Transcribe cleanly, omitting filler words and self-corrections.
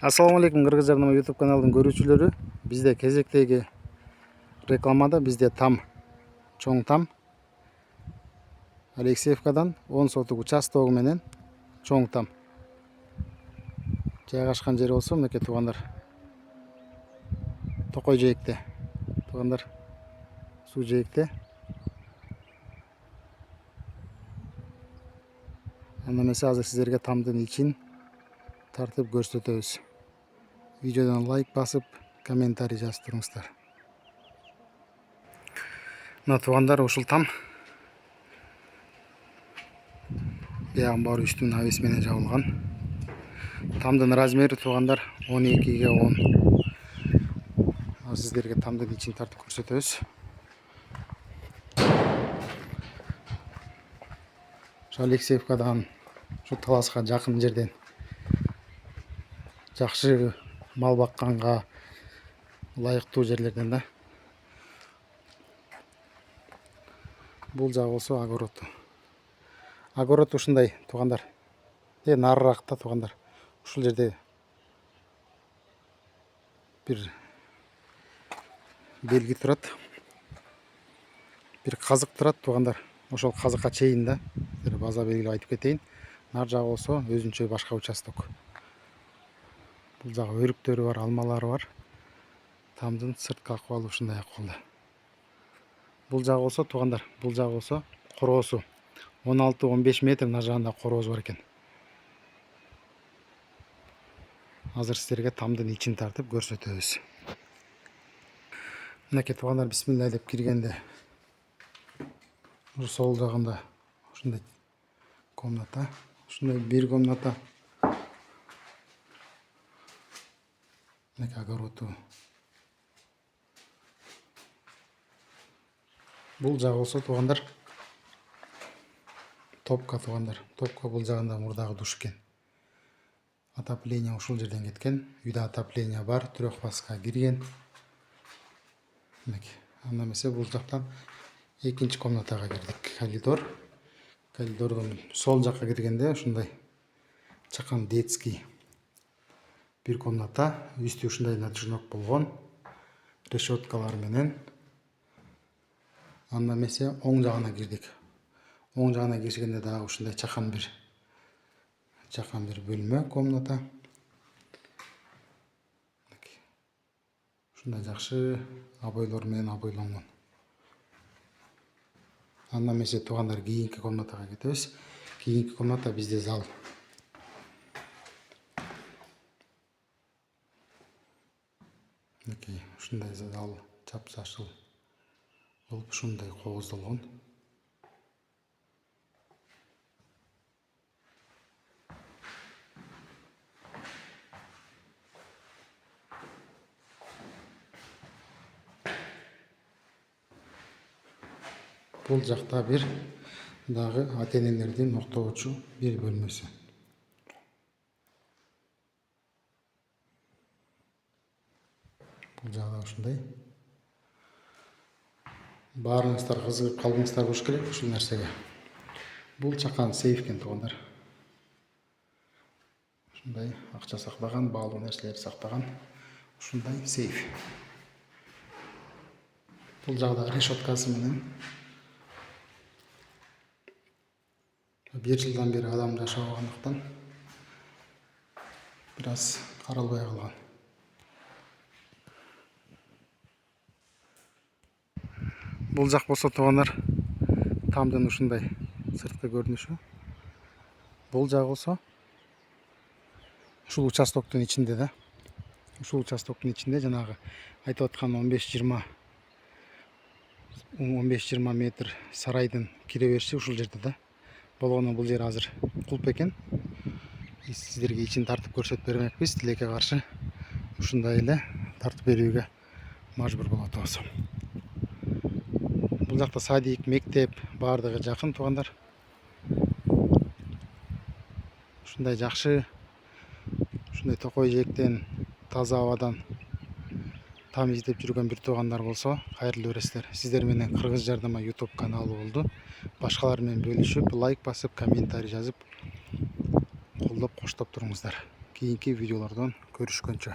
Assalamu алейкум, Кыргыз жарнама YouTube каналының көрүүчүлөрү. Бизде кезектеги рекламада бизде там, чоң там Алексеевкадан 10 сотук участогу менен чоң там жайгашкан жери болсо, мынакей туугандар, Токой жээкте. Туугандар, суу жээкте. Анда эмесе азыр сиздерге тамдын ичин тартып көрсөтөбүз. Видеодон лайк басып, комментарий жазып туруңуздар. Мына туугандар, ушул там биягын баары үстүн авес менен жабылган. Тамдын размери туугандар 12ге 10. Азыр сиздерге тамдын ичин тартып көрсөтөбүз. Ошо Алексеевкадан ушу Таласка жакын жерден жакшы мал бакканга ылайыктуу жерлерден да. Бул жагы болсо огород. Огород ушундай туугандар. Нарыракта туугандар. Ушул жерде бир белги турат. Бир казык турат туугандар. Ошол казыкка чейин да база белгилеп айтып кетейин. Нар жагы болсо өзүнчө башка участок. Бул жагы өрүктөрү бар, алмалары бар. Тамдын сырткы акыбалы ушундай акыбалда. Бул жагы болсо туугандар, бул жагы болсо короосу 16-15 метр нар жагында короосу бар экен. Азыр сиздерге тамдын ичин тартып көрсөтөбүз. Мынакей туугандар, бисмилла деп киргенде сол жагында ушундай комната, ушундай бир комната. Мынакей огороду. Бул жагы болсо туугандар топка туугандар. Топка бул жагында мурдагы душ экен. Отопление ушул жерден кеткен. Үйдө отопление бар, трехфазга кирген. Мынакей. Анда эмесе бул жактан экинчи комнатага кирдик. Коридор. Коридордон сол жакка киргенде ушундай чакан детский бир комната. Үстү ушундай надежнок болгон. Решеткалар менен. Анда эмесе оң жагына кирдик. Оң жагына киргенде дагы ушундай чакан бир бөлмө, комната. Ушундай жакшы абойлор менен абойлонгон. Анда эмесе туугандар, кийинки комнатага кетебиз. Кийинки комната бизде зал. Мынакей ушундай зал жапжашыл болуп ушундай кооздолгон. Бул жакта бир дагы ата-энелердин октогучу бир бөлмөсү. Бул жагда ушундай. Баарыңыздар кызыгып калдыңыздар болуш керек ушул нерсеге. Бул чакан сейф экен туугандар. Ушундай акча сактаган, баалуу нерселерди сактаган ушундай сейф. Бул жагда решеткасы менен бир жылдан бери адам жашабагандыктан бир аз каралбай калган. Бул жак болсо туугандар, тамдын ушундай сырткы көрүнүшү. Бул жак болсо ушул участоктун ичинде да. Ушул участоктун ичинде жанагы айтып аткан 15-20 метр сарайдын кире бериши ушул жерде да. Болгону бул жер азыр кулп экен. Сиздерге ичин тартып көрсөтүп бермекпиз. Тилекке каршы ушундай эле тартып берүүгө мажбур болуп атабыз. Бул жакта садик, мектеп баардыгы жакын туугандар. Ушундай жакшы, ушундай Токой жээктен, таза абадан там издеп жүргөн бир туугандар болсо, кайрылуу бересиздер. Сиздер менен Кыргыз жарнама YouTube каналы болду. Башкалар менен бөлүшүп, лайк басып, комментарий жазып, колдоп, коштоп туруңуздар. Кийинки видеолордон Görüşкөнчө.